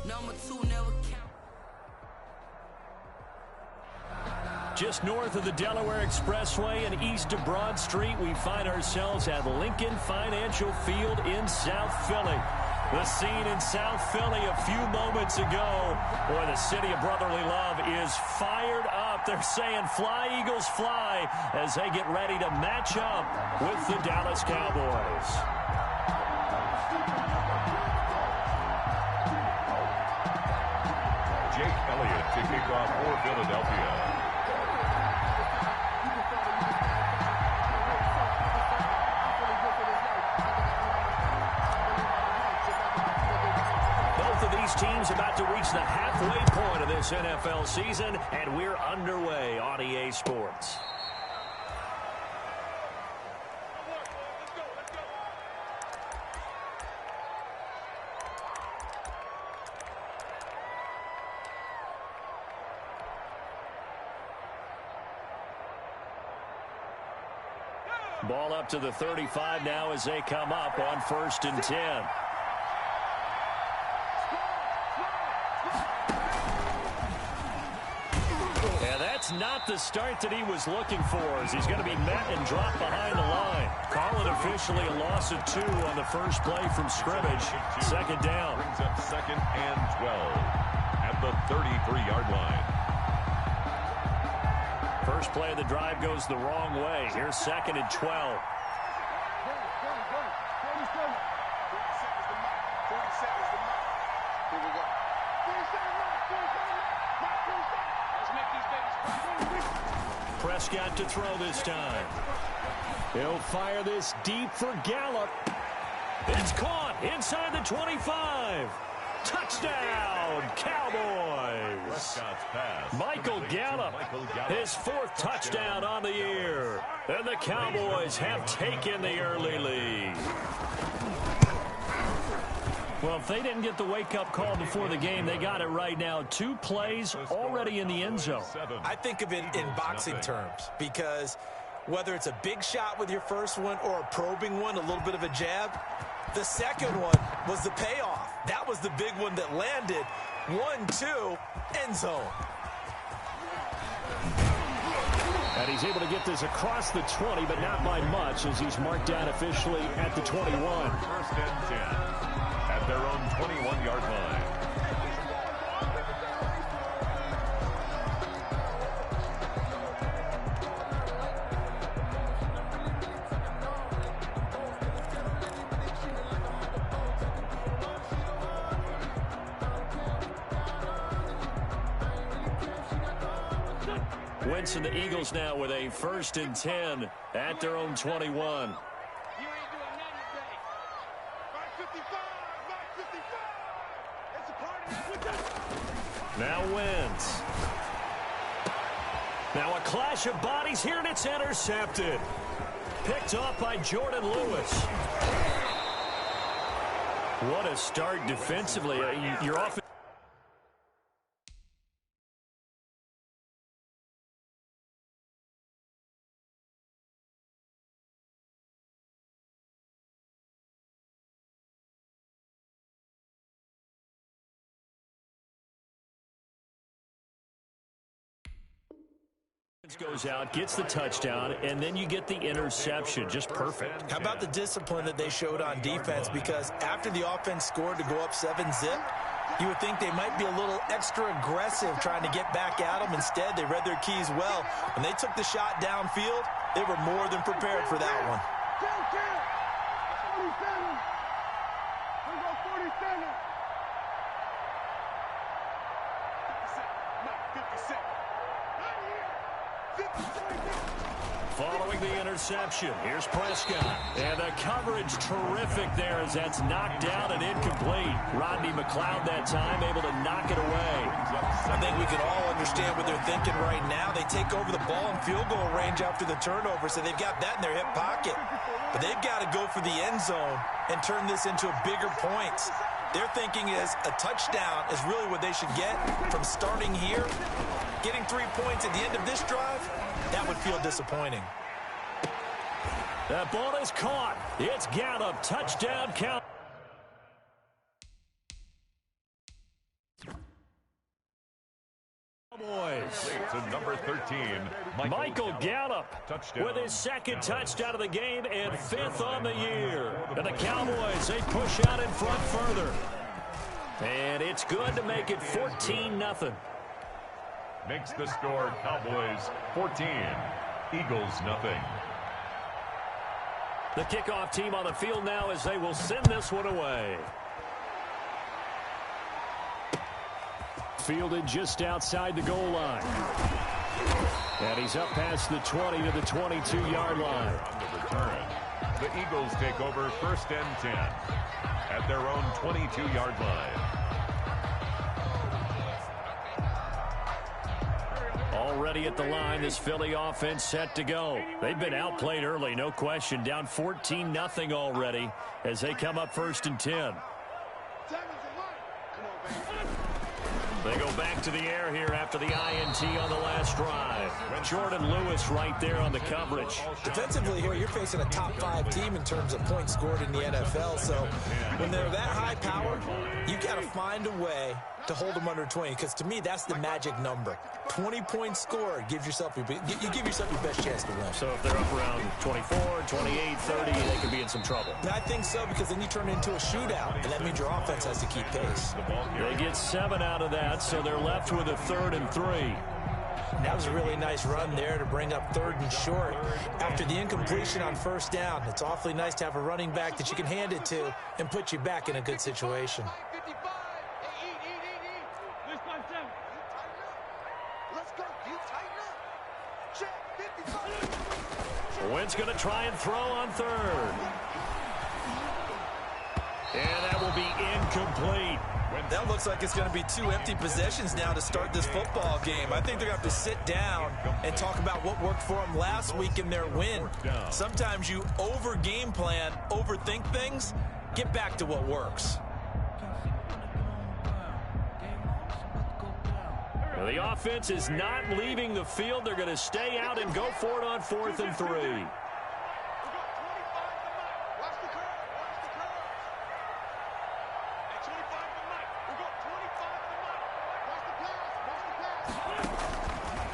Number 2 never count. Just north of the Delaware Expressway and east of Broad Street, we find ourselves at Lincoln Financial Field in South Philly. The scene in South Philly a few moments ago. Boy, the city of brotherly love is fired up. They're saying fly, Eagles, fly, as they get ready to match up with the Dallas Cowboys. Jake Elliott to kick off for Philadelphia. These teams about to reach the halfway point of this NFL season, and we're underway on EA Sports. Ball up to the 35 now as they come up on 1st and 10. Not the start that he was looking for, as he's going to be met and dropped behind the line. Call it officially a loss of 2 on the first play from scrimmage. 2nd down. Brings up 2nd and 12 at the 33-yard line. First play of the drive goes the wrong way. Here's 2nd and 12. Prescott to throw this time. He'll fire this deep for Gallup. It's caught inside the 25. Touchdown, Cowboys. Prescott's pass. Michael Gallup, his 4th touchdown on the year. And the Cowboys have taken the early lead. Well, if they didn't get the wake-up call before the game, they got it right now. 2 plays already in the end zone. I think of it in boxing terms, because whether it's a big shot with your first one or a probing one, a little bit of a jab, the second one was the payoff. That was the big one that landed. 1-2, end zone. And he's able to get this across the 20, but not by much, as he's marked down officially at the 21. 1st and 10. At their own 21-yard line. Wentz and the Eagles now with a 1st and 10 at their own 21. Now Wentz. Now a clash of bodies here, and it's intercepted. Picked off by Jordan Lewis. What a start defensively. You're off. Goes out, gets the touchdown, and then you get the interception. Just perfect. How about the discipline that they showed on defense? Because after the offense scored to go up 7-zip, you would think they might be a little extra aggressive trying to get back at them. Instead, they read their keys well. When they took the shot downfield, they were more than prepared for that one. 47. Following the interception, here's Prescott. And the coverage terrific there as that's knocked down and incomplete. Rodney McLeod that time able to knock it away. I think we can all understand what they're thinking right now. They take over the ball in field goal range after the turnover, so they've got that in their hip pocket. But they've got to go for the end zone and turn this into a bigger points. Their thinking is a touchdown is really what they should get from starting here. Getting 3 points at the end of this drive, that would feel disappointing. That ball is caught. It's Gallup. Touchdown count. to number 13, Michael Gallup with his second touchdown of the game and 5th on the year. And the Cowboys, they push out in front further. And it's good to make it 14-0. Makes the score Cowboys 14, Eagles nothing. The kickoff team on the field now as they will send this one away. Fielded just outside the goal line. And he's up past the 20 to the 22-yard line. On the return, the Eagles take over 1st and 10 at their own 22-yard line. Already at the line, this Philly offense set to go. They've been outplayed early, no question. Down 14-0 already as they come up 1st and 10. They go back to the air here after the INT on the last drive. Jordan Lewis right there on the coverage. Defensively here, you're facing a top 5 team in terms of points scored in the NFL. So when they're that high powered, you got to find a way to hold them under 20, because to me, that's the magic number. 20 points scored gives yourself you give yourself your best chance to win. So if they're up around 24, 28, 30, they could be in some trouble. I think so, because then you turn it into a shootout, and that means your offense has to keep pace. They get 7 out of that, so they're left with a 3rd and 3. That was a really nice run there to bring up 3rd and short. After the incompletion on 1st down, it's awfully nice to have a running back that you can hand it to and put you back in a good situation. Wentz going to try and throw on 3rd. And that will be incomplete. That looks like it's going to be 2 empty possessions now to start this football game. I think they're going to have to sit down and talk about what worked for them last week in their win. Sometimes you over-game plan, overthink things, get back to what works. Well, the offense is not leaving the field. They're going to stay out and go for it on 4th and 3.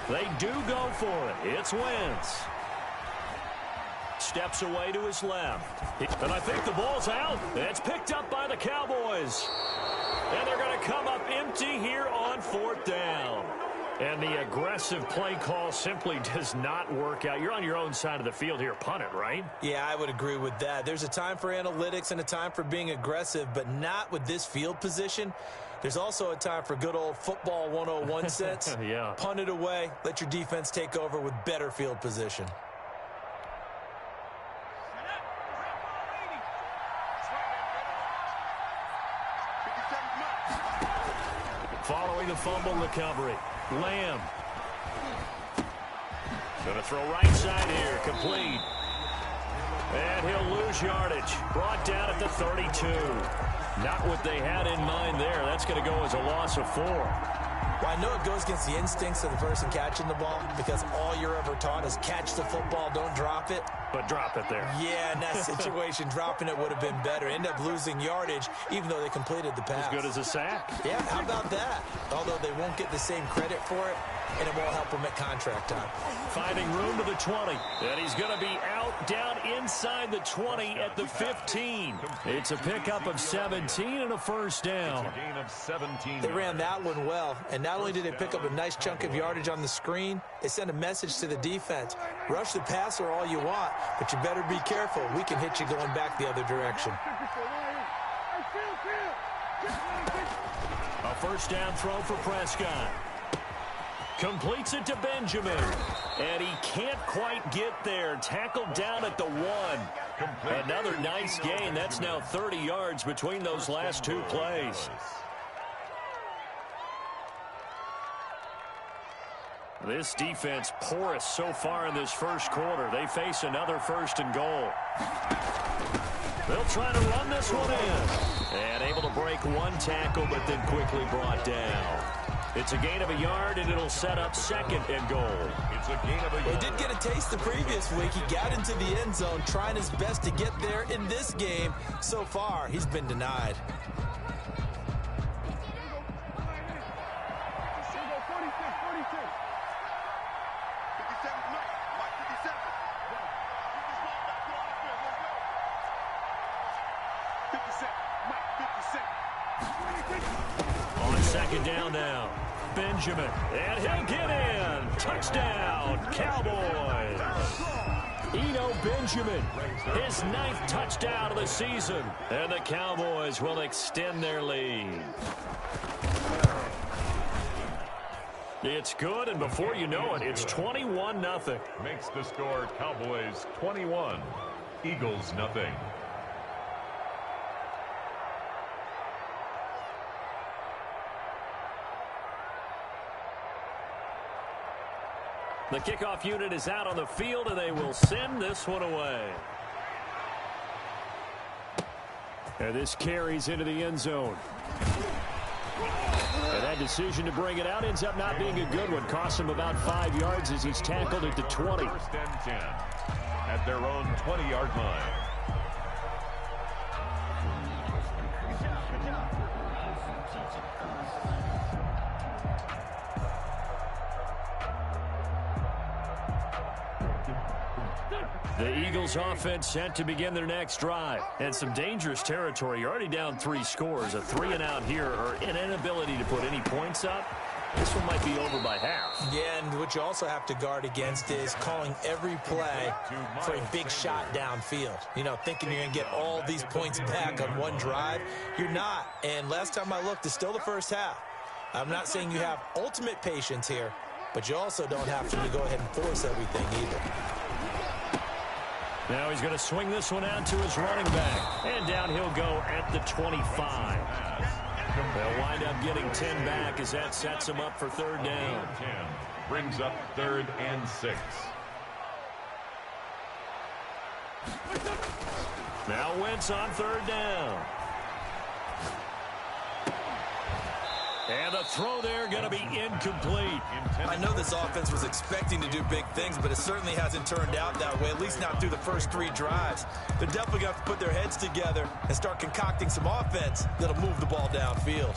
They do go for it. It's Wentz. Steps away to his left. And I think the ball's out. It's picked up by the Cowboys. And they're going to come up empty here on 4th down. And the aggressive play call simply does not work out. You're on your own side of the field here. Punt it, right? Yeah, I would agree with that. There's a time for analytics and a time for being aggressive, but not with this field position. There's also a time for good old football 101 sense. Yeah. Punt it away. Let your defense take over with better field position. Following the fumble recovery, Lamb. Going to throw right side here, complete. And he'll lose yardage. Brought down at the 32. Not what they had in mind there. That's going to go as a loss of 4. Well, I know it goes against the instincts of the person catching the ball, because all you're ever taught is catch the football, don't drop it. But drop it there. Yeah, in that situation, dropping it would have been better. End up losing yardage, even though they completed the pass. As good as a sack. Yeah, how about that? Although they won't get the same credit for it, and it won't help them at contract time. Finding room to the 20. And he's going to be out down inside the 20 at the 15. It's a pickup of 17 and a 1st down. It's a gain of 17. They ran that one well, and not only did they pick up a nice chunk of yardage on the screen, they sent a message to the defense. Rush the passer all you want, but you better be careful. We can hit you going back the other direction. A 1st down throw for Prescott. Completes it to Benjamin. And he can't quite get there. Tackled down at the 1. Another nice gain. That's now 30 yards between those last 2 plays. This defense porous so far in this 1st quarter. They face another 1st and goal. They'll try to run this one in. And able to break 1 tackle, but then quickly brought down. It's a gain of a yard, and it'll set up 2nd and goal. It's a gain of a yard. He did get a taste the previous week. He got into the end zone, trying his best to get there. In this game, so far, he's been denied. On second down now, Benjamin. And he'll get in. Touchdown, Cowboys. Eno Benjamin, his 9th touchdown of the season. And the Cowboys will extend their lead. It's good, and before you know it, it's 21-0. Makes the score Cowboys 21, Eagles nothing. The kickoff unit is out on the field, and they will send this one away. And this carries into the end zone. And that decision to bring it out ends up not being a good one. Costs him about 5 yards as he's tackled at the 20. First and 10 at their own 20-yard line. The Eagles offense set to begin their next drive. And some dangerous territory. You're already down 3 scores. A 3-and-out here, or an inability to put any points up. This one might be over by half. Yeah, and what you also have to guard against is calling every play for a big shot downfield. You know, thinking you're going to get all these points back on one drive. You're not. And last time I looked, it's still the first half. I'm not saying you have ultimate patience here, but you also don't have to go ahead and force everything either. Now he's going to swing this one out to his running back. And down he'll go at the 25. They'll wind up getting 10 back as that sets him up for 3rd down. 10 brings up 3rd and 6. Now Wentz on 3rd down. And the throw there going to be incomplete. I know this offense was expecting to do big things, but it certainly hasn't turned out that way, at least not through the first 3 drives. They're definitely going to have to put their heads together and start concocting some offense that'll move the ball downfield.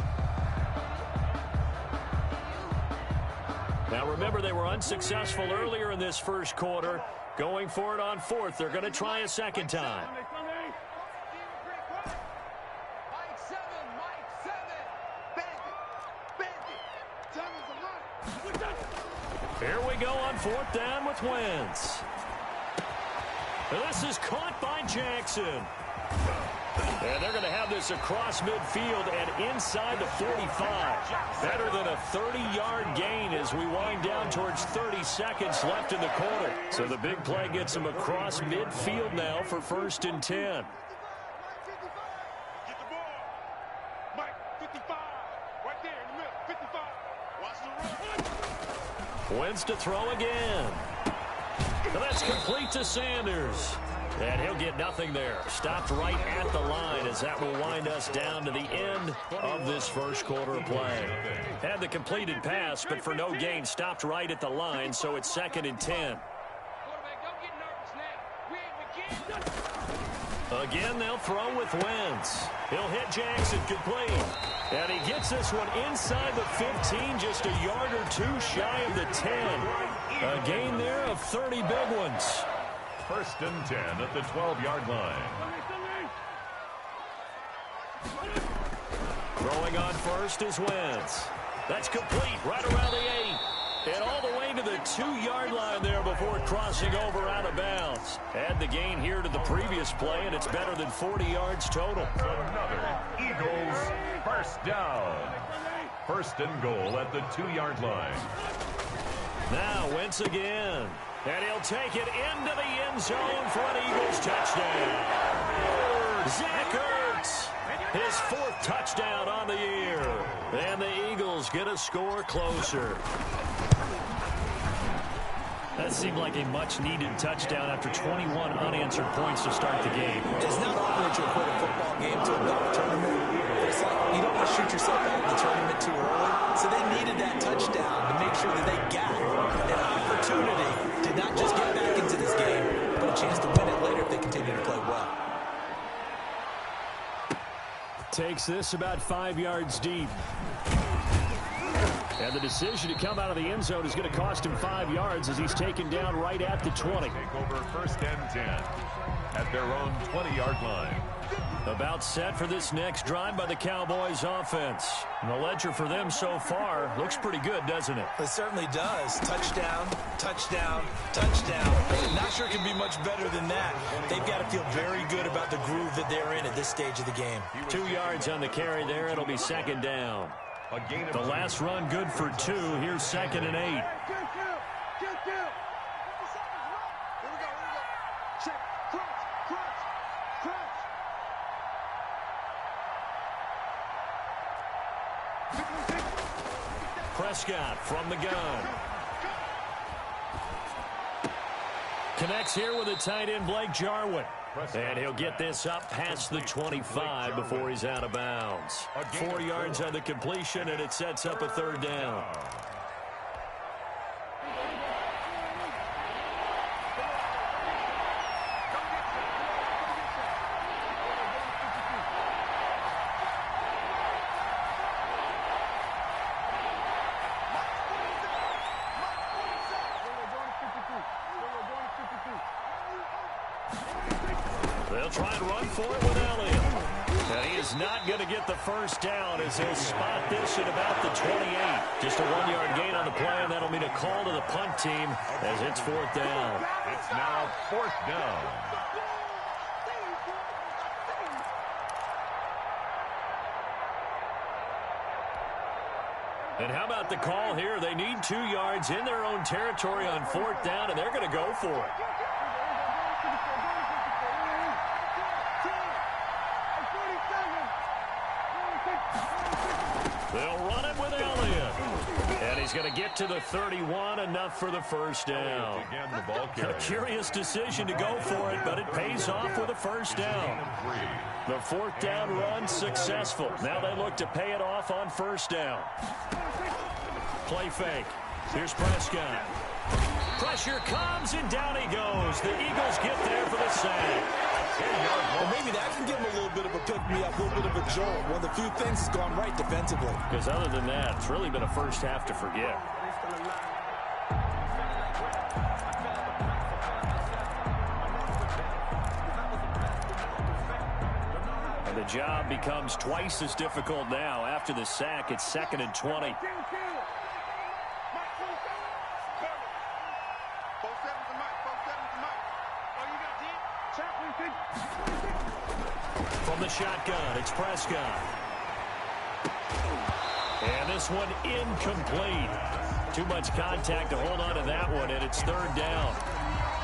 Now remember, they were unsuccessful earlier in this first quarter. Going for it on 4th. They're going to try a second time. Here we go on 4th down with Wentz. This is caught by Jackson. And they're going to have this across midfield and inside the 45. Better than a 30-yard gain as we wind down towards 30 seconds left in the quarter. So the big play gets them across midfield now for 1st and 10. Wentz to throw again. And that's complete to Sanders. And he'll get nothing there. Stopped right at the line as that will wind us down to the end of this first quarter of play. Had the completed pass, but for no gain, stopped right at the line, so it's 2nd and 10. Again, they'll throw with Wentz. He'll hit Jackson complete. And he gets this one inside the 15, just a yard or 2 shy of the 10. A gain there of 30 big ones. 1st and 10 at the 12-yard line. Throwing on 1st is Wentz. That's complete right around the 8. And all the way to the 2-yard line there before crossing over out of bounds. Add the gain here to the previous play, and it's better than 40 yards total. Another Eagles 1st down. 1st and goal at the 2-yard line. Now Wentz again. And he'll take it into the end zone for an Eagles touchdown. Zach Ertz, his 4th touchdown on the year. And the Eagles get a score closer. That seemed like a much-needed touchdown after 21 unanswered points to start the game. It's not often that you quit a football game to a golf tournament. It's like you don't want to shoot yourself out of the tournament too early. So they needed that touchdown to make sure that they got an opportunity to not just get back into this game, but a chance to win it later if they continue to play well. Takes this about 5 yards deep. And the decision to come out of the end zone is going to cost him 5 yards as he's taken down right at the 20. Take over 1st and 10 at their own 20-yard line. About set for this next drive by the Cowboys offense. And the ledger for them so far looks pretty good, doesn't it? It certainly does. Touchdown, touchdown, touchdown. Not sure it can be much better than that. They've got to feel very good about the groove that they're in at this stage of the game. 2 yards on the carry there. It'll be second down. The last run good for 2. Here's 2nd and 8. Prescott from the gun. Connects here with a tight end, Blake Jarwin. And he'll get this up past the 25 before he's out of bounds. 4 yards on the completion, and it sets up a 3rd down. They'll try and run for it with Elliott. And he is not going to get the first down as he'll spot this at about the 28. Just a 1-yard gain on the play, and that'll mean a call to the punt team as it's 4th down. It's now 4th down. And how about the call here? They need 2 yards in their own territory on 4th down, and they're going to go for it. They'll run it with Elliott. And he's going to get to the 31, enough for the first down. A curious decision to go for it, but it pays off with a first down. The 4th down run successful. Now they look to pay it off on 1st down. Play fake. Here's Prescott. Pressure comes, and down he goes. The Eagles get there for the sack. Well, maybe that can give him a little bit of a pick-me-up, a little bit of a jolt. One of the few things that's gone right defensively. Because other than that, it's really been a first half to forget. And the job becomes twice as difficult now. After the sack, it's 2nd and 20. From the shotgun, it's Prescott. And this one incomplete. Too much contact to hold on to that one, and it's 3rd down.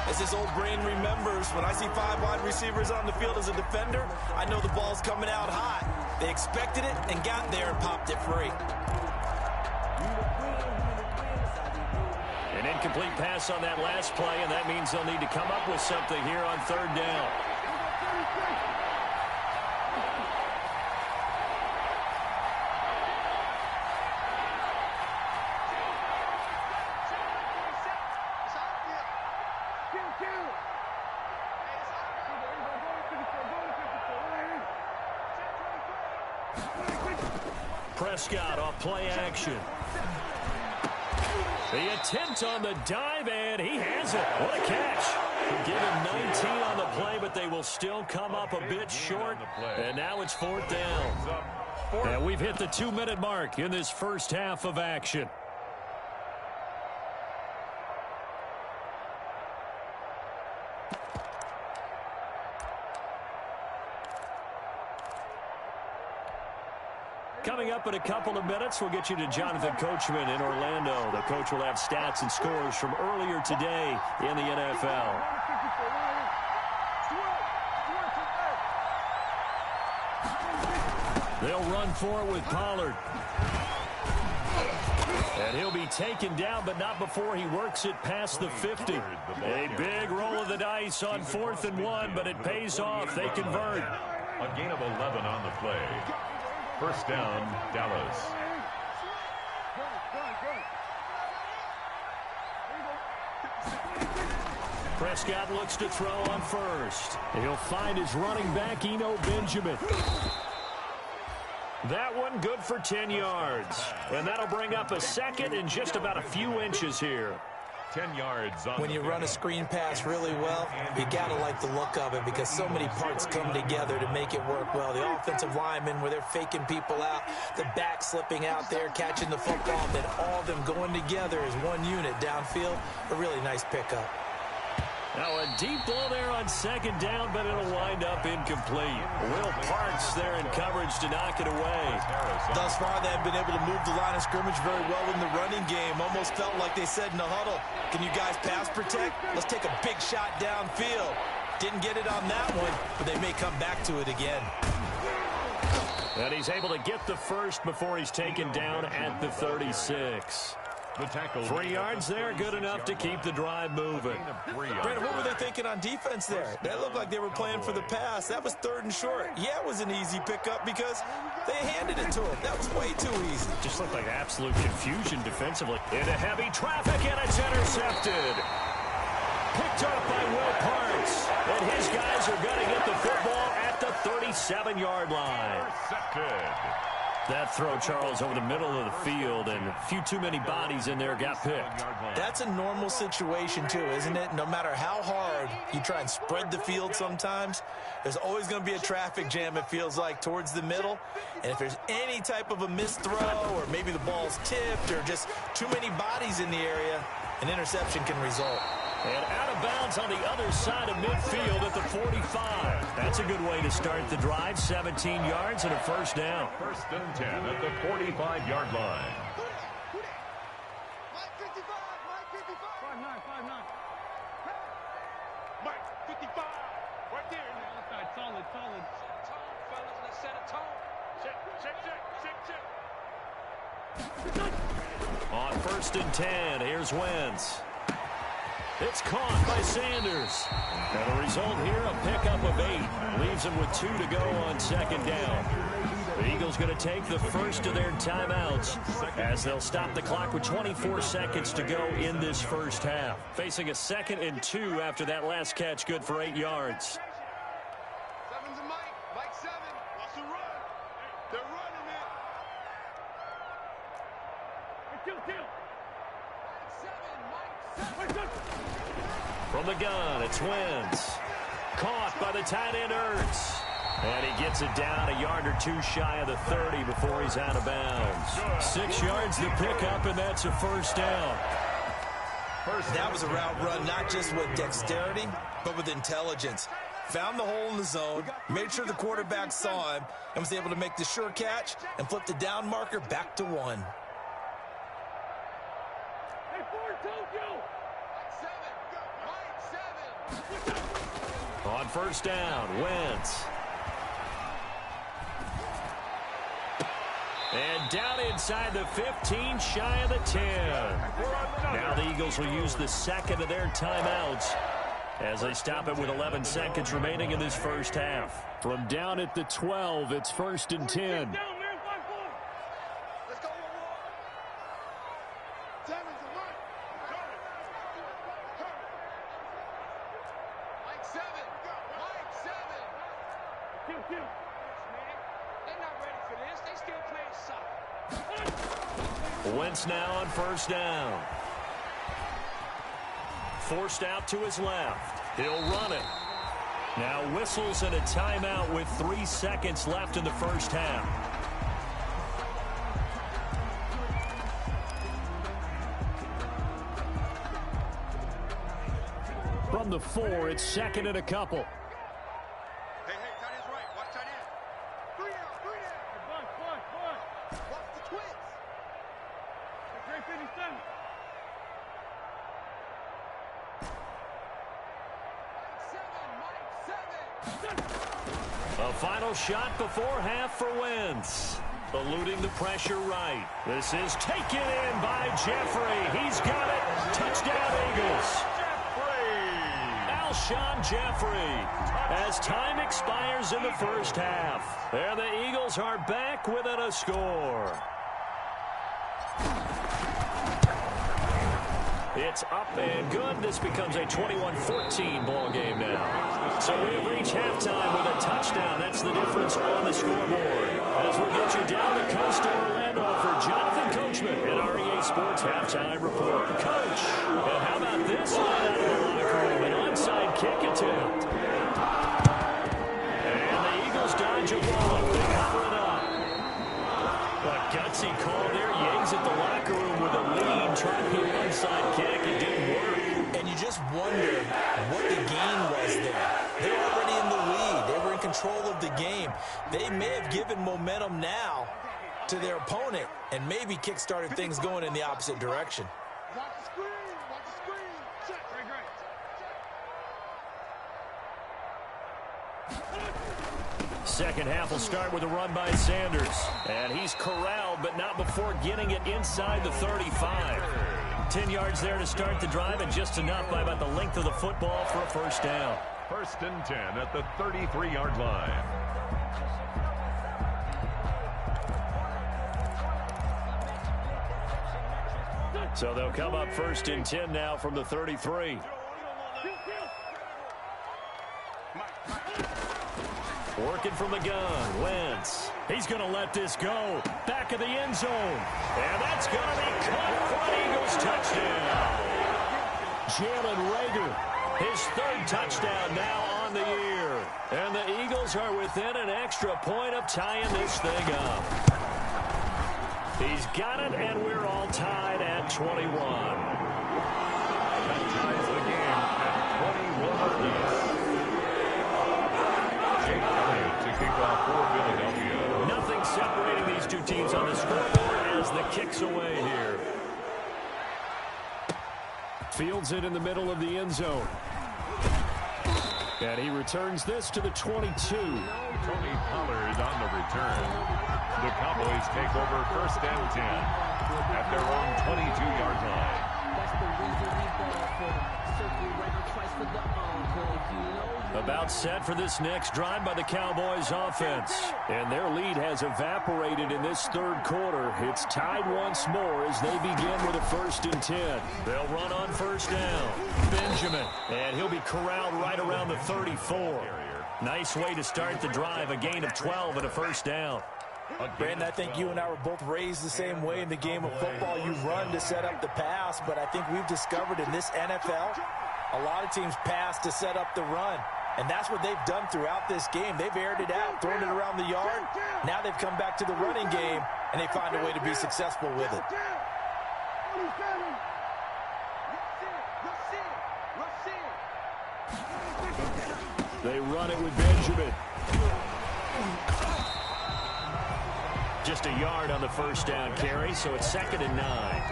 As his old brain remembers, when I see 5 wide receivers on the field as a defender, I know the ball's coming out hot. They expected it and got there and popped it free. An incomplete pass on that last play, and that means they'll need to come up with something here on 3rd down. Prescott off play action. The attempt on the dive, and he has it. What a catch. Give him 19 on the play, but they will still come up a bit short. And now it's 4th down. And we've hit the 2-minute mark in this first half of action. Coming up in a couple of minutes, we'll get you to Jonathan Coachman in Orlando. The coach will have stats and scores from earlier today in the NFL. They'll run for it with Pollard. And he'll be taken down, but not before he works it past the 50. A big roll of the dice on 4th and 1, but it pays off. They convert. A gain of 11 on the play. 1st down, Dallas. Prescott looks to throw on 1st. He'll find his running back, Eno Benjamin. That one good for 10 yards. And that'll bring up a 2nd and just about a few inches here. 10 yards on when you run a screen pass really well, you got to like the look of it because so many parts come together to make it work well. The offensive linemen, where they're faking people out, the back slipping out there, catching the football, then all of them going together as one unit downfield. A really nice pickup. Now a deep ball there on second down, but it'll wind up incomplete. Will Parks there in coverage to knock it away. Thus far, they have been able to move the line of scrimmage very well in the running game. Almost felt like they said in the huddle, can you guys pass protect? Let's take a big shot downfield. Didn't get it on that one, but they may come back to it again. And he's able to get the first before he's taken down at the 36. The tackle. 3 yards there, good enough to keep the drive moving. Brandon, what were they thinking on defense there? That looked like they were playing for the pass. That was 3rd and short. Yeah, it was an easy pickup because they handed it to him. That was way too easy. Just looked like absolute confusion defensively. Into heavy traffic, and it's intercepted. Picked up by Will Parks. And his guys are going to get the football at the 37-yard line. Intercepted. That throw, Charles, over the middle of the field, and a few too many bodies in there got picked. That's a normal situation, too, isn't it? No matter how hard you try and spread the field sometimes, there's always going to be a traffic jam, it feels like, towards the middle. And if there's any type of a missed throw or maybe the ball's tipped or just too many bodies in the area, an interception can result. And out of bounds on the other side of midfield at the 45. That's a good way to start the drive. 17 yards and a first down. 1st and 10 at the 45-yard line. Mike 55, Mike 55. 5'9", 5'9". Mike 55, right there. Outside, solid. Tone, fellas, let's set a tone. Check. On 1st and 10, here's Wentz. It's caught by Sanders. And the result here, a pickup of 8. Leaves them with 2 to go on 2nd down. The Eagles going to take the first of their timeouts as they'll stop the clock with 24 seconds to go in this first half. Facing a 2nd and 2 after that last catch, good for 8 yards. 7's a Mike. Mike 7. Watch the run. They're running it. Hey, kill. Mike 7. From the gun, it's Wentz. Caught by the tight end, Ertz. And he gets it down a yard or 2 shy of the 30 before he's out of bounds. 6 yards to pick up, and that's a first down. That was a route run, not just with dexterity, but with intelligence. Found the hole in the zone, made sure the quarterback saw him, and was able to make the sure catch and flip the down marker back to 1. Hey, Ford told you. Mike 7. On first down, Wentz. And down inside the 15, shy of the 10. Now the Eagles will use the 2nd of their timeouts as they stop it with 11 seconds remaining in this first half. From down at the 12, it's 1st and 10. Let's go. 7's a Mike. Mike 7. Mike 7. Kill. They're not ready for this. They still playing soccer. Wentz now on first down. Forced out to his left. He'll run it. Now whistles and a timeout with 3 seconds left in the first half. From the 4, it's 2nd and a couple. Hey, tight end's right. Watch tight end. 3 down. Bunt. Watch the twins. Great 57. A final shot before half for Wentz. Eluding the pressure right. This is taken in by Jeffrey. He's got it. Touchdown, Eagles. Alshon Jeffrey. As time expires in the first half. There the Eagles are back within a score. It's up and good. This becomes a 21-14 ball game now. So we've reached halftime with a touchdown. That's the difference on the scoreboard. As we'll get you down the coast to Orlando for Jonathan Coachman at REA Sports Halftime Report. Coach, how about attempt. And the Eagles dodge a ball. They cover it up. A gutsy call there. Yangs at the locker room with a lead. Trying to put an onside kick. It didn't work. And you just wonder what the gain was there. They're already in the lead. They were in control of the game. They may have given momentum now to their opponent and maybe kick-started things going in the opposite direction. Watch the screen. Watch the screen. Check. Great. Second half will start with a run by Sanders. And he's corralled, but not before getting it inside the 35. 10 yards there to start the drive, and just enough by about the length of the football for a first down. 1st and 10 at the 33-yard line. So they'll come up 1st and 10 now from the 33. Working from the gun, Wentz. He's going to let this go. Back of the end zone. And that's going to be caught for an Eagles touchdown. Jalen Reagor, his 3rd touchdown now on the year. And the Eagles are within an extra point of tying this thing up. He's got it, and we're all tied at 21. That ties the game at 21 apiece. To kick off for Philadelphia. Nothing separating these two teams on the scoreboard as the kick's away here. Fields it in the middle of the end zone. And he returns this to the 22. Tony Pollard on the return. The Cowboys take over 1st and 10 at their own 22-yard line. That's the reason we ball for them. Circle right twice for the encore. If you know. About set for this next drive by the Cowboys offense. And their lead has evaporated in this 3rd quarter. It's tied once more as they begin with a 1st and 10. They'll run on 1st down. Benjamin. And he'll be corralled right around the 34. Nice way to start the drive. A gain of 12 and a 1st down. Brandon, I think you and I were both raised the same way in the game of football. You run to set up the pass, but I think we've discovered in this NFL, a lot of teams pass to set up the run. And that's what they've done throughout this game. They've aired it out, thrown it around the yard. Now they've come back to the running game, and they find a way to be successful with it. They run it with Benjamin. Just a yard on the 1st down carry, so it's 2nd and 9.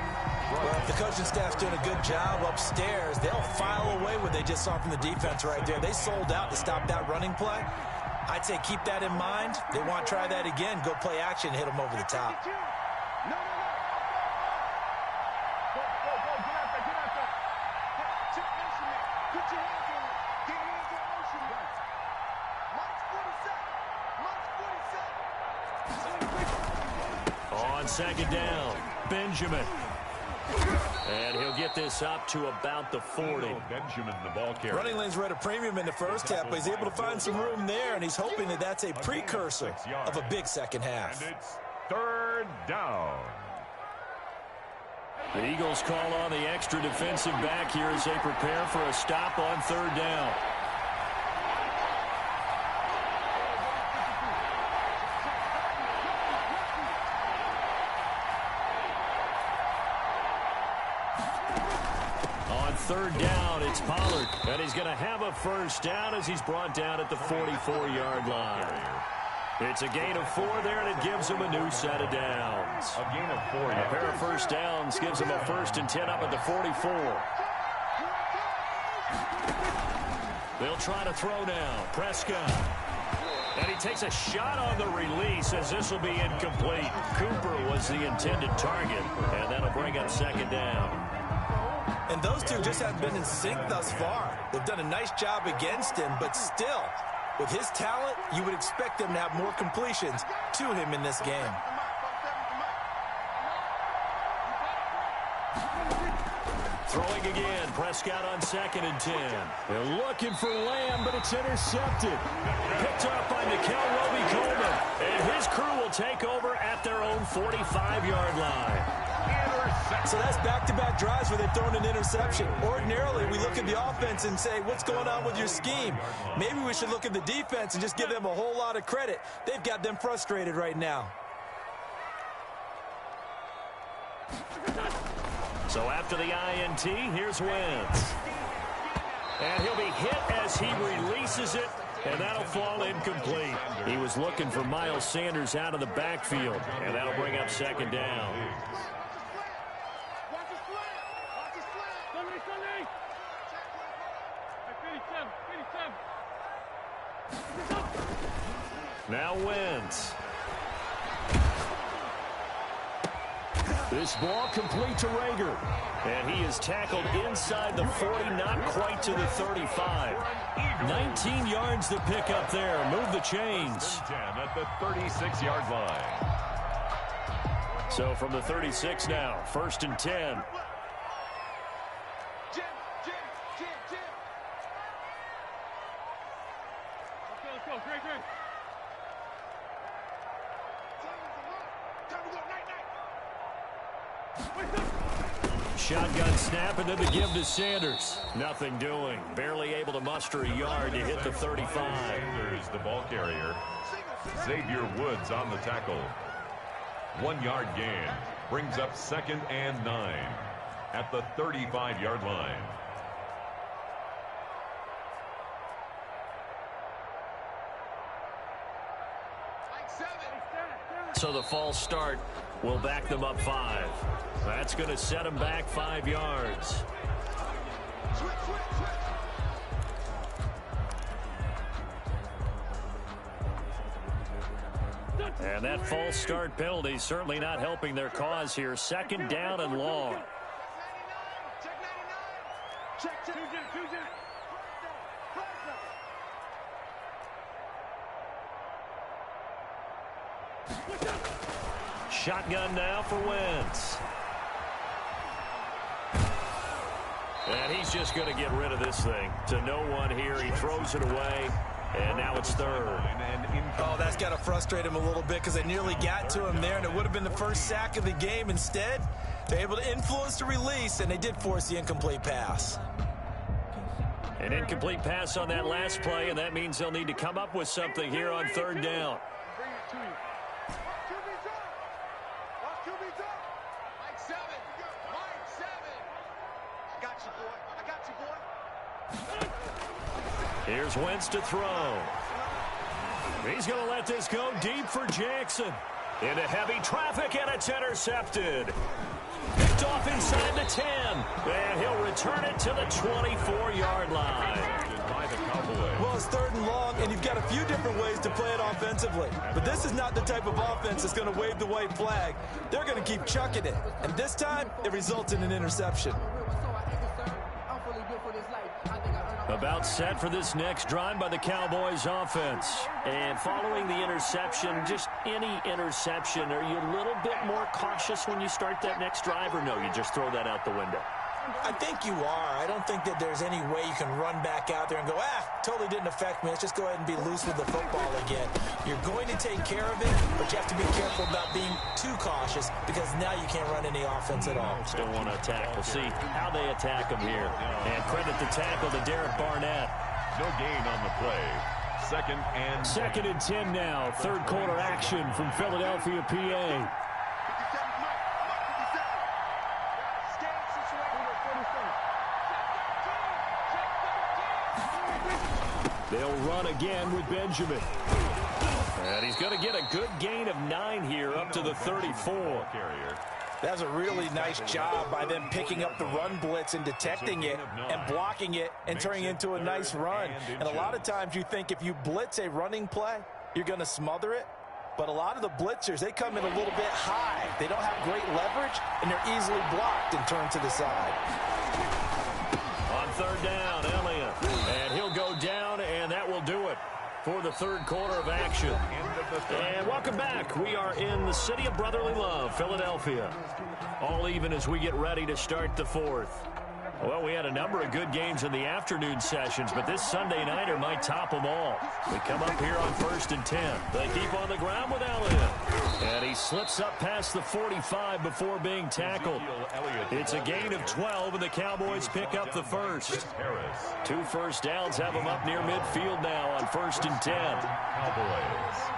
Well, if the coaching staff's doing a good job upstairs, they'll file away what they just saw from the defense right there. They sold out to stop that running play. I'd say keep that in mind. They want to try that again, go play action, hit them over the top. On 2nd down, Benjamin. And he'll get this up to about the 40. Benjamin, the ball carrier. Running lanes were at a premium in the 1st half, but he's able to find some room there, and he's hoping that that's a precursor of a big 2nd half. And it's 3rd down. The Eagles call on the extra defensive back here as they prepare for a stop on 3rd down. On 3rd down, it's Pollard, and he's going to have a 1st down as he's brought down at the 44-yard line. It's a gain of 4 there, and it gives him a new set of downs. A gain of 4. A pair of 1st downs gives him a 1st and 10 up at the 44. They'll try to throw now. Prescott. And he takes a shot on the release as this will be incomplete. Cooper was the intended target, and that'll bring up 2nd down. And those two just haven't been in sync thus far. They've done a nice job against him, but still, with his talent, you would expect them to have more completions to him in this game. Throwing again, Prescott on 2nd and 10. They're looking for Lamb, but it's intercepted. Picked up by Nikel Roby-Coleman, and his crew will take over at their own 45-yard line. So that's back-to-back drives where they've thrown an interception. Ordinarily, we look at the offense and say, what's going on with your scheme? Maybe we should look at the defense and just give them a whole lot of credit. They've got them frustrated right now. So after the INT, here's Wentz. And he'll be hit as he releases it, and that'll fall incomplete. He was looking for Miles Sanders out of the backfield, and that'll bring up second down. Now Wentz. This ball complete to Rager. And he is tackled inside the 40, not quite to the 35. 19 yards to pick up there. Move the chains. 10 at the 36-yard line. So from the 36 now, 1st and 10. Let's go. Great. Shotgun snap and then the give to Sanders. Nothing doing. Barely able to muster a yard to hit the 35. Sanders, the ball carrier. Xavier Woods on the tackle. 1-yard gain. Brings up 2nd and 9 at the 35-yard line. So the false start will back them up 5. That's going to set them back 5 yards. And that false start penalty certainly not helping their cause here. 2nd down and long. Shotgun now for Wentz. And he's just going to get rid of this thing. To no one here. He throws it away. And now it's 3rd. Oh, that's got to frustrate him a little bit because they nearly got to him there, and it would have been the first sack of the game. Instead, they're able to influence the release, and they did force the incomplete pass. An incomplete pass on that last play, and that means they'll need to come up with something here on 3rd down. Here's Wentz to throw. He's going to let this go deep for Jackson. Into heavy traffic, and it's intercepted. Picked off inside the 10. And he'll return it to the 24-yard line. Well, it's 3rd and long, and you've got a few different ways to play it offensively. But this is not the type of offense that's going to wave the white flag. They're going to keep chucking it. And this time, it results in an interception. About set for this next drive by the Cowboys offense. And following the interception, just any interception, are you a little bit more cautious when you start that next drive, or no, you just throw that out the window? I think you are. I don't think that there's any way you can run back out there and go, totally didn't affect me. Let's just go ahead and be loose with the football again. You're going to take care of it, but you have to be careful about being too cautious because now you can't run any offense at all. Still want to attack. We'll see how they attack them here. And credit the tackle to Derek Barnett. No gain on the play. 2nd and 10 now. 3rd quarter action from Philadelphia, PA. They'll run again with Benjamin. And he's going to get a good gain of 9 here up to the 34. That's a really nice job by them picking up the run blitz and detecting it and blocking it and turning it into a nice run. And a lot of times you think if you blitz a running play, you're going to smother it. But a lot of the blitzers, they come in a little bit high. They don't have great leverage, and they're easily blocked and turned to the side. On 3rd down, Elliott. And he'll go down, and that will do it for the 3rd quarter of action. And welcome back. We are in the city of brotherly love, Philadelphia. All even as we get ready to start the 4th. Well, we had a number of good games in the afternoon sessions, but this Sunday nighter might top them all. We come up here on 1st and 10. They keep on the ground with Elliott. And he slips up past the 45 before being tackled. It's a gain of 12, and the Cowboys pick up the first. 2 first downs have them up near midfield now on 1st and 10. Cowboys.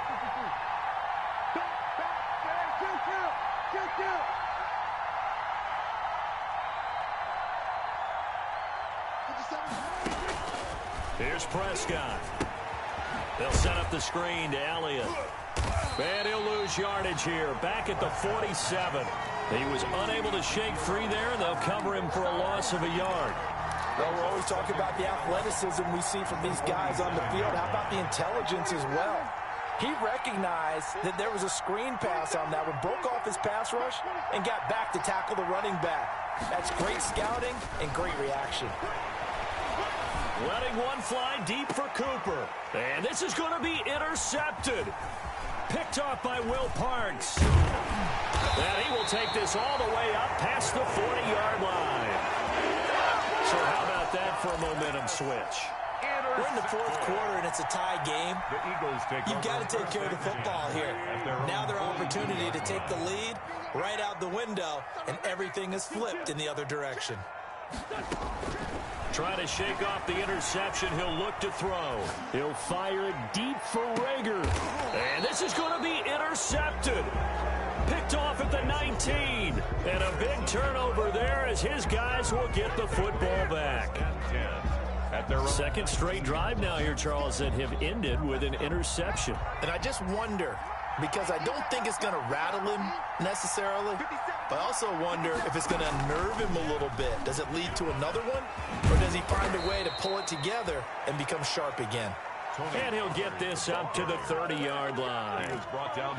Here's Prescott. They'll set up the screen to Elliott. And he'll lose yardage here. Back at the 47. He was unable to shake free there, and they'll cover him for a loss of a yard. Well, we're always talking about the athleticism we see from these guys on the field. How about the intelligence as well? He recognized that there was a screen pass on that one, broke off his pass rush, and got back to tackle the running back. That's great scouting and great reaction. Letting one fly deep for Cooper. And this is going to be intercepted. Picked off by Will Parks. And he will take this all the way up past the 40-yard line. So how about that for a momentum switch? We're in the 4th quarter, and it's a tie game. The Eagles take You've got to take care of the football here. Now their opportunity to take the lead right out the window, and everything is flipped in the other direction. Trying to shake off the interception. He'll look to throw. He'll fire it deep for Rager. And this is going to be intercepted. Picked off at the 19. And a big turnover there as his guys will get the football back. Second straight drive now here, Charles, that have ended with an interception. And I just wonder, because I don't think it's going to rattle him necessarily, but I also wonder if it's going to unnerve him a little bit. Does it lead to another one? Or does he find a way to pull it together and become sharp again? And he'll get this up to the 30-yard line.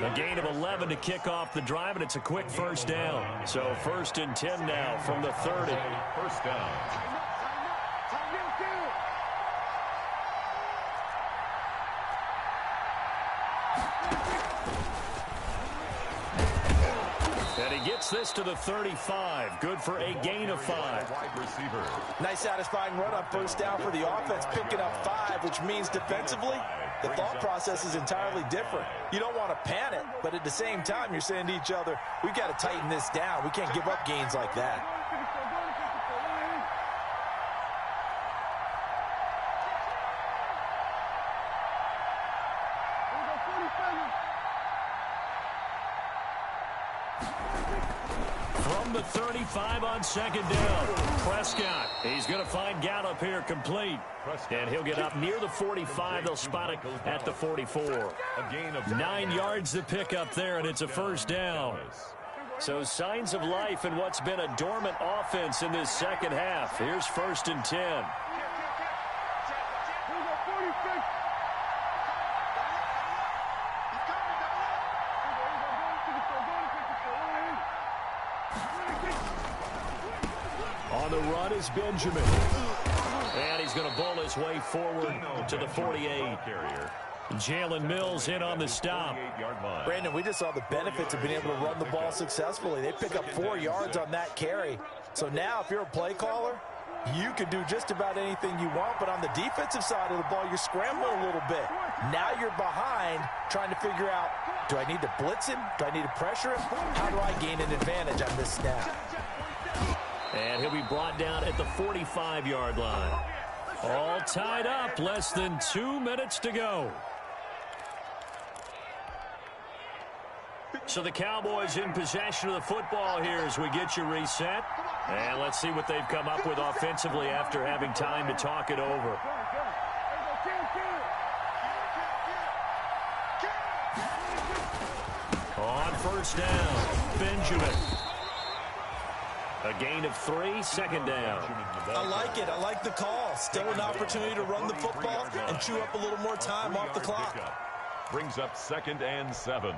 A gain of 11 to kick off the drive, and it's a quick first down. So 1st and 10 now from the 30. First down. And he gets this to the 35. Good for a gain of 5. Wide receiver. Nice satisfying run on first down for the offense, picking up 5, which means defensively, the thought process is entirely different. You don't want to panic, but at the same time, you're saying to each other, we've got to tighten this down. We can't give up gains like that. From the 35 on 2nd down, Prescott. He's going to find Gallup here complete. And he'll get up near the 45. They'll spot it at the 44. A gain of 9 yards to pick up there, and it's a first down. So signs of life in what's been a dormant offense in this second half. Here's 1st and 10. On the run is Benjamin. And he's going to bowl his way forward to the 48. Jalen Mills in on the stop. Brandon, we just saw the benefits of being able to run the ball successfully. They pick up 4 yards on that carry. So now if you're a play caller, you can do just about anything you want. But on the defensive side of the ball, you're scrambling a little bit. Now you're behind trying to figure out, do I need to blitz him? Do I need to pressure him? How do I gain an advantage on this snap? And he'll be brought down at the 45-yard line. All tied up, less than 2 minutes to go. So the Cowboys in possession of the football here as we get you reset. And let's see what they've come up with offensively after having time to talk it over. On first down, Benjamin. A gain of 3, 2nd down. I like it. I like the call. Still an opportunity to run the football and chew up a little more time off the clock. Brings up 2nd and 7.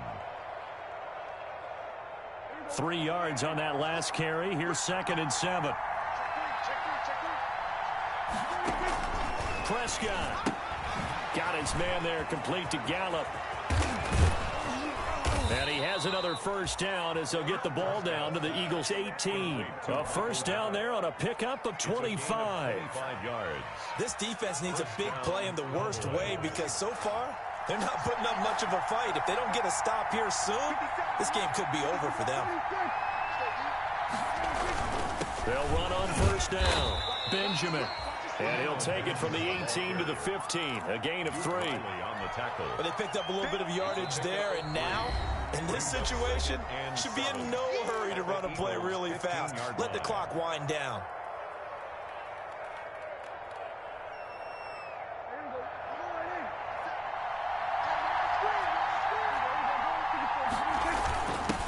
3 yards on that last carry. Here's 2nd and 7. Prescott got his man there, complete to Gallup. And he has has another first down as they'll get the ball down to the Eagles' 18. A first down there on a pickup of 25. This defense needs a big play in the worst way because so far they're not putting up much of a fight. If they don't get a stop here soon, this game could be over for them. They'll run on first down. Benjamin. And he'll take it from the 18 to the 15. A gain of 3. But they picked up a little bit of yardage there, and now, in this situation, should be in no hurry to run a play really fast. Let the clock wind down.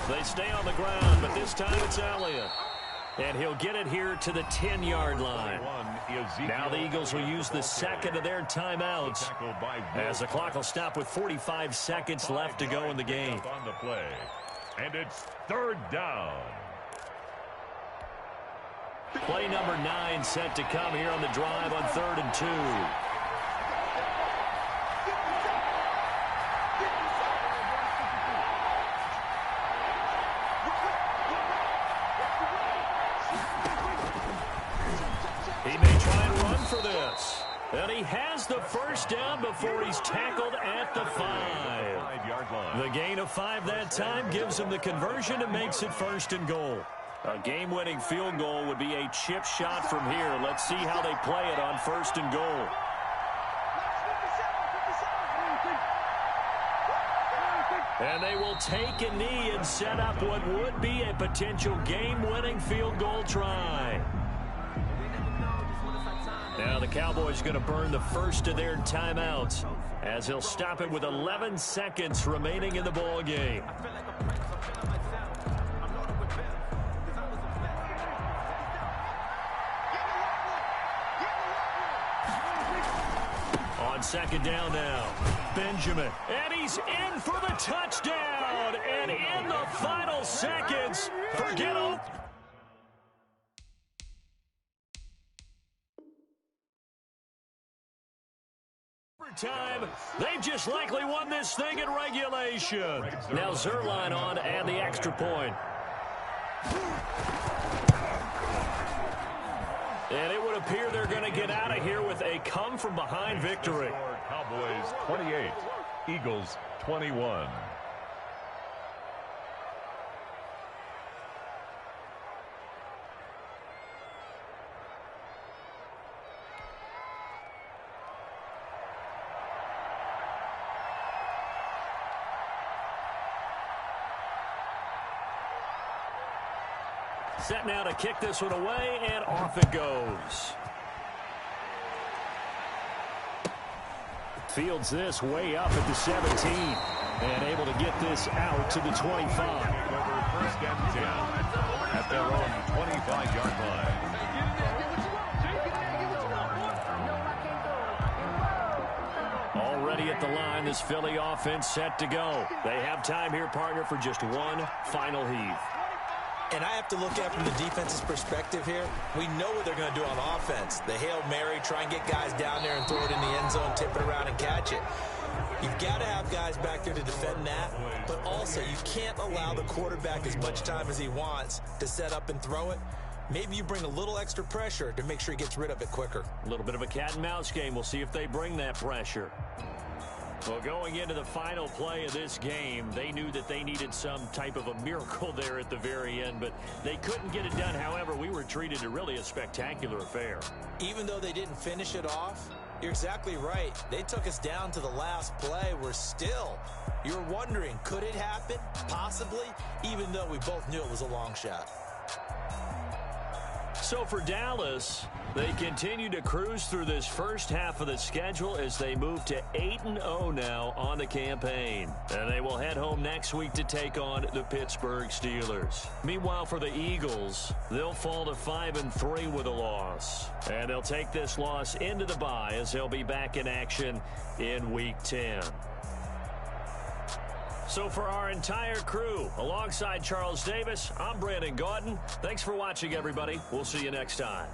They stay on the ground, but this time it's Elliott. And he'll get it here to the 10-yard line. Now the Eagles will use the second of their timeouts as the clock will stop with 45 seconds left to go in the game. And it's third down. Play number 9 set to come here on the drive on 3rd and 2. And he has the first down before he's tackled at the 5-yard line. The gain of 5 that time gives him the conversion and makes it 1st and goal. A game-winning field goal would be a chip shot from here. Let's see how they play it on 1st and goal. And they will take a knee and set up what would be a potential game-winning field goal try. Now the Cowboys going to burn the first of their timeouts as they'll stop it with 11 seconds remaining in the ball game. On 2nd down now, Benjamin, and he's in for the touchdown, and in the final seconds, forget it. Time. They've just likely won this thing in regulation. Now Zerline on to add the extra point. And it would appear they're going to get out of here with a come-from-behind victory. Cowboys 28, Eagles 21. Set now to kick this one away, and off it goes. Fields this way up at the 17, and able to get this out to the 25. First and 10 at their own 25-yard line. Already at the line, this Philly offense set to go. They have time here, partner, for just one final heave. And I have to look at it from the defense's perspective here. We know what they're going to do on offense. The Hail Mary, try and get guys down there and throw it in the end zone, tip it around and catch it. You've got to have guys back there to defend that, but also you can't allow the quarterback as much time as he wants to set up and throw it. Maybe you bring a little extra pressure to make sure he gets rid of it quicker. A little bit of a cat and mouse game. We'll see if they bring that pressure. Well, going into the final play of this game, they knew that they needed some type of a miracle there at the very end, but they couldn't get it done. However, we were treated to really a spectacular affair. Even though they didn't finish it off, you're exactly right. They took us down to the last play. You're wondering, could it happen? Possibly, even though we both knew it was a long shot. So for Dallas, they continue to cruise through this first half of the schedule as they move to 8-0 now on the campaign. And they will head home next week to take on the Pittsburgh Steelers. Meanwhile, for the Eagles, they'll fall to 5-3 with a loss. And they'll take this loss into the bye as they'll be back in action in Week 10. So for our entire crew, alongside Charles Davis, I'm Brandon Gaudin. Thanks for watching, everybody. We'll see you next time.